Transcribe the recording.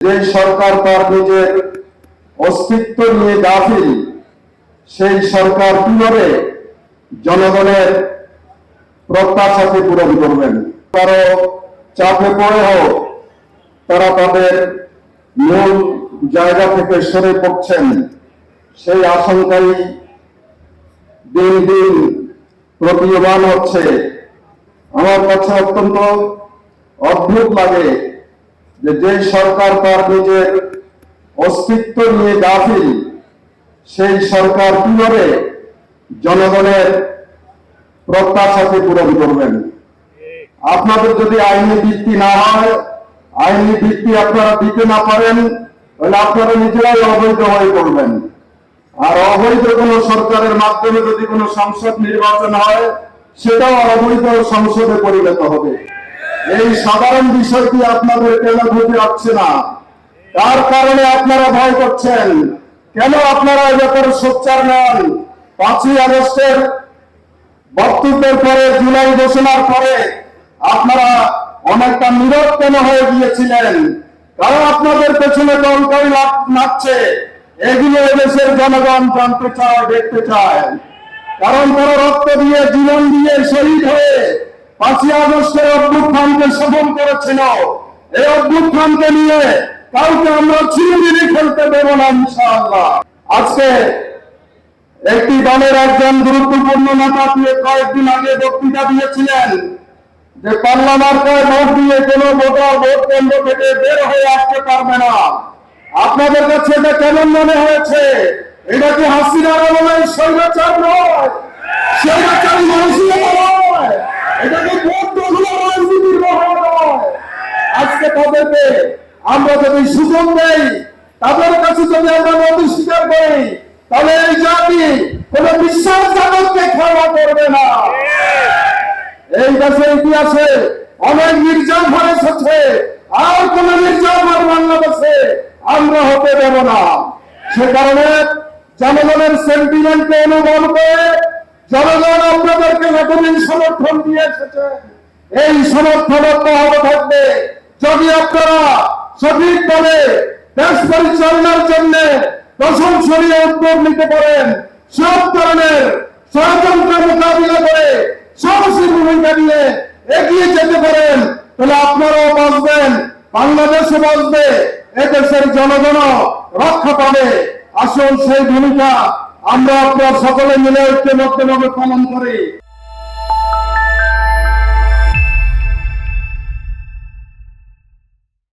যে সরকার তার নিজের অস্তিত্ব নিয়ে গাফিল, সেই সরকার কিভাবে জনগণের প্রত্যাশাকে পূরণ করবেন? কারো চাপে পড়ে হোক তারা তাদের মূল জায়গা থেকে সরে পড়ছেন, সেই আশঙ্কাই দিন দিন প্রতীয়মান হচ্ছে। আমার কাছে অত্যন্ত অদ্ভুত লাগে যে সরকার তার নিজের অস্তিত্ব নিয়ে গাফিল, সেই সরকার কিভাবে জনগণের প্রত্যাশাকে পূরণ করবেন? আপনাদের যদি আইনি ভিত্তি না হয়, আইনি ভিত্তি আপনারা দিতে না পারেন, তাহলে আপনারা নিজেরাই অবৈধ হয়ে পড়বেন। আর অবৈধ কোনো সরকারের মাধ্যমে যদি কোনো সংসদ নির্বাচন হয়, সেটাও অবৈধ সংসদে পরিণত হবে। এই সাধারণ বিষয়টি আপনাদের কেন বুঝে আসছে না? তার কারণে আপনারা ভয় করছেন। কেন আপনারা এ ব্যাপারে সোচ্চার নন? 5ই আগস্টের বক্তব্যের পরে, জুলাই ঘোষণার পরে আপনারা অনেকটা নীরব কেন হয়ে গিয়েছিলেন? কারণ আপনাদের পেছনে দলকারী নাচছে, এগুলো এদেশের জনগণ জানতে চায়, দেখতে চায়। কারণ তারা রক্ত দিয়ে, জীবন দিয়ে, শহীদ হয়ে 5ই আগস্টের অভ্যুত্থানকে সফল করেছিল। এই অভ্যুত্থানকে নিয়ে কাউকে আমরা চিরদিনই খেলতে দেব না, ইনশাআল্লাহ। আজকে একটি দলের একজন গুরুত্বপূর্ণ নেতা কয়েকদিন আগে বক্তৃতা দিয়েছিলেন যে পাল্লা মার্কায় ভোট দিয়ে কোনো ভোটার ভোট কেন্দ্র থেকে বের হয়ে আসতে পারবে না। আপনাদের কাছে এটা কেমন মনে হয়েছে? এটা কি হাসিনার আমলের স্বৈরাচার নয়? স্বৈরাচারী মানসিকতা নয়? এটা কি ভোট দখলের রাজনীতির মহল নয়? আজকে তাদেরকে আমরা যদি সুযোগ দেই, তাদের কাছে যদি আমরা নদী স্বীকার করি, তাহলে এই জাতি কোন বিশ্বাসঘাতককে ক্ষমা করবে না। এই দেশের ইতিহাসে অনেক নির্যাতন এসেছে, আর কোন নির্যাতন বাংলাদেশে আমরা হতে দেব না। সে কারণে জনগণের সেন্টিমেন্টকে অনুভব করে জনগণ আপনাদেরকে এতদিন সমর্থন দিয়ে এসেছে। এই সমর্থন অব্যাহত থাকবে যদি আপনারা সঠিকভাবে দেশ পরিচালনার জন্য প্রশংসনীয় উদ্যোগ নিতে পারেন, সব ধরনের ষড়যন্ত্র মোকাবিলা করে সাহসী ভূমিকা নিয়ে এগিয়ে যেতে পারেন, তাহলে আপনারাও বাঁচবেন, বাংলাদেশও বাঁচবে, এদেশের জনগণও রক্ষা পাবে। আসুন সেই ভূমিকা আমরা আপনার সকলে মিলে ঐক্যবদ্ধভাবে পালন করি।